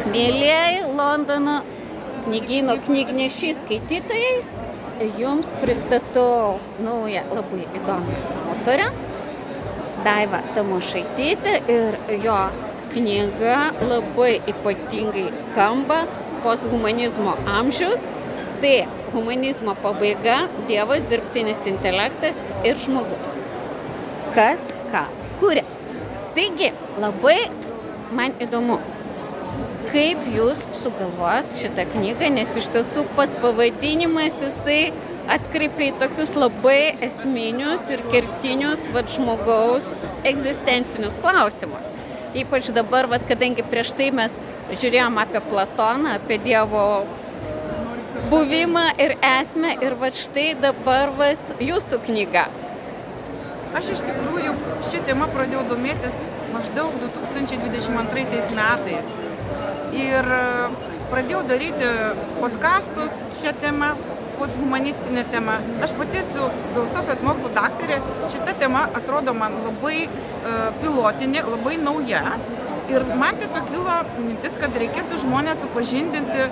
Mėlyjeji Londono knygyno knygnešys skaitytojai, jums pristatau naują labai įdomią autorę, Daivą Tamošaitytę, ir jos knyga labai ypatingai skamba posthumanizmo amžius. Tai humanizmo pabaiga, Dievas, dirbtinis intelektas ir žmogus. Kas ką kuria. Taigi, labai man įdomu, kaip jūs sugalvojat šitą knygą, nes iš tiesų pats pavadinimas jisai atkreipia į tokius labai esminius ir kertinius žmogaus egzistencinius klausimus. Ypač dabar, kadangi prieš tai mes žiūrėjom apie Platoną, apie Dievo buvimą ir esmę, ir štai dabar jūsų knyga. Aš iš tikrųjų šią temą pradėjau domėtis maždaug 2022 metais. Ir pradėjau daryti podkastus šią temą, posthumanistinę temą. Aš pati esu filosofijos mokslų daktarė. Šita tema atrodo man labai pilotinė, labai nauja. Ir man tiesiog kilo mintis, kad reikėtų žmonės supažindinti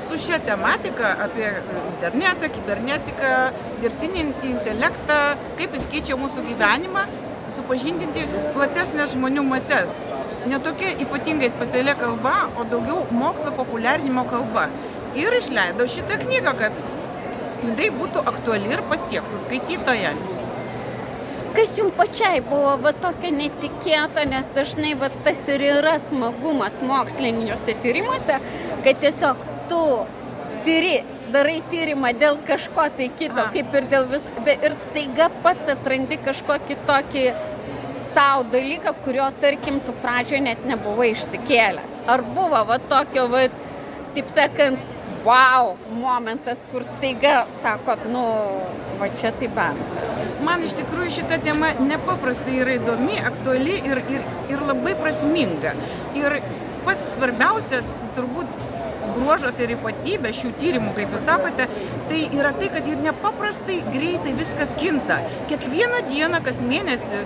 su šią tematiką apie internetą, kibernetiką, dirbtinį intelektą, kaip jis keičia mūsų gyvenimą, supažindinti platesnės žmonių mases. Ne tokia ypatingai specialia kalba, o daugiau mokslo populiarinimo kalba. Ir išleidau šitą knygą, kad jinai būtų aktuali ir pasiektų skaitytoją. Kas jums pačiai buvo tokia netikėta, nes dažnai tas ir yra smagumas moksliniuose tyrimuose, kad tiesiog tu darai tyrimą dėl kažko tai kito, kaip ir dėl visko, ir staiga pats atrandi kažkokį tokį savo dalyką, kurio, tarkim, tu pradžioje net nebuvai išsikėlęs. Ar buvo tokio, taip sakant, wow momentas, kur staiga sakot, čia tai bent. Man iš tikrųjų šita tema nepaprastai yra įdomi, aktuali ir labai prasminga. Ir pats svarbiausias turbūt bruožas ir ypatybė šių tyrimų, kaip jūs sakote, tai yra tai, kad ir nepaprastai greitai viskas kinta. Kiekvieną dieną, kas mėnesį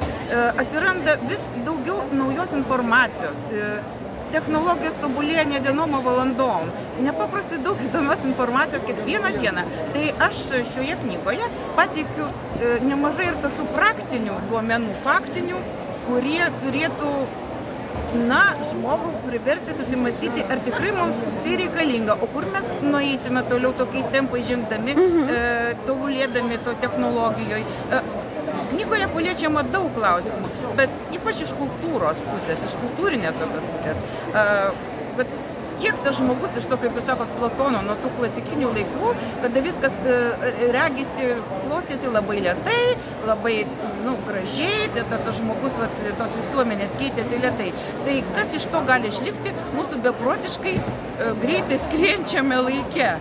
atsiranda vis daugiau naujos informacijos. Technologijos tobulėja ne dienom, o valandom. Nepaprastai daug įdomios informacijos kiekvieną dieną. Tai aš šioje knygoje pateikiu nemažai ir tokių praktinių duomenų, faktinių, kurie turėtų žmogų priversti susimastyti, ar tikrai mums tai reikalinga, o kur mes nueisime toliau tokiais tempais žengdami, tobulėdami to technologijoje. Knygoje paliečiama daug klausimų, bet ypač iš kultūros pusės, iš kultūrinės tokios pusės. Bet kiek tas žmogus iš to, kaip jūs sakot, Platono, nuo tų klasikinių laikų, kada viskas regisi, klostėsi labai lėtai, labai gražiai, tas žmogus, tos visuomenės keitėsi lėtai. Tai kas iš to gali išlikti mūsų beprotiškai greitai skrienčiame laike?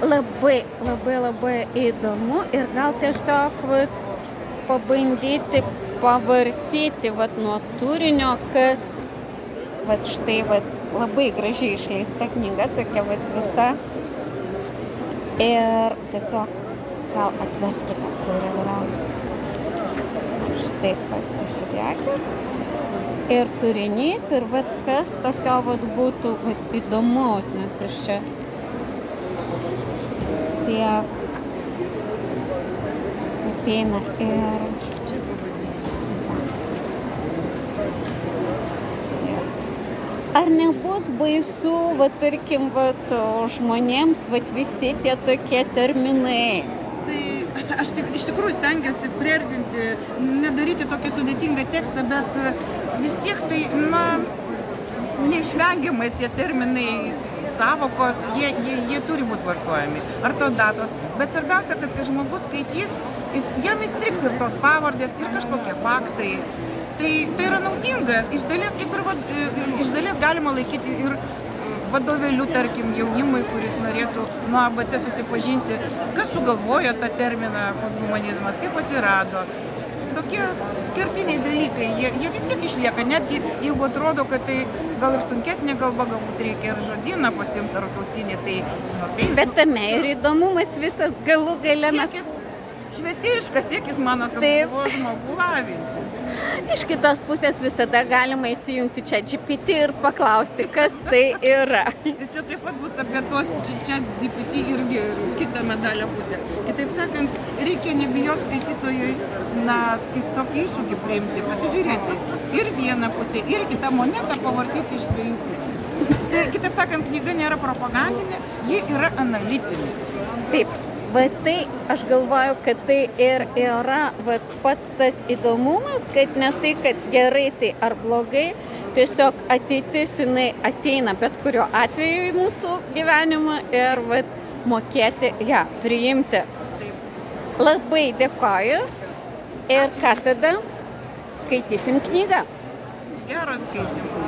Labai, labai, labai įdomu ir gal tiesiog pabandyti pavartyti nuo turinio, kas štai labai gražiai išleista knyga, tokia visa. Ir tiesiog gal atverskite, kur yra. Štai pasižiūrėkit. Ir turinys, ir kas tokio būtų įdomus, nes aš čia tiek ateina ir ar nebus baisu, tarkim, žmonėms visi tie tokie terminai? Tai aš iš tikrųjų stengiuosi priartinti, nedaryti tokį sudėtingą tekstą, bet vis tiek tai, neišvengiamai tie terminai, savokos, jie turi būti vartojami. Ar tos datos. Bet svarbiausia, kad kai žmogus skaitys, jam įstriks ir tos pavardės, ir kažkokie faktai. Tai yra naudinga. Iš dalies galima laikyti ir vadovėlių, tarkim, jaunimui, kuris norėtų nuo ABC susipažinti, kas sugalvojo tą terminą posthumanizmas, kaip atsirado. Tokie kertiniai dalykai, jie vis tiek išlieka, netgi jeigu atrodo, kad tai gal ir sunkesnė kalba, galbūt reikia ir žodyną pasiimti tarptautinį. Bet tame ir įdomumas visas galų gale mes. Švietiškas siekis, man atrodo, buvo žmogų lavinti. Iš kitos pusės visada galima įsijungti ChatGPT ir paklausti, kas tai yra. Ir čia taip pat bus apie tuos ChatGPT irgi kitą medalio pusę. Kitaip sakant, reikia nebijoti skaitytojui į tokį iššūkį priimti, pasižiūrėti ir vieną pusę, ir kitą monetą pavartyti iš dviejų pusių. Tai kitaip sakant, knyga nėra propagandinė, ji yra analitinė. Taip. Va tai aš galvoju, kad tai ir yra pats tas įdomumas, kad ne tai, kad gerai tai ar blogai, tiesiog ateitis jinai ateina bet kurio atveju į mūsų gyvenimą ir mokėti ją priimti. Labai dėkoju ir ką tada skaitysim knygą. Geras skaitimas.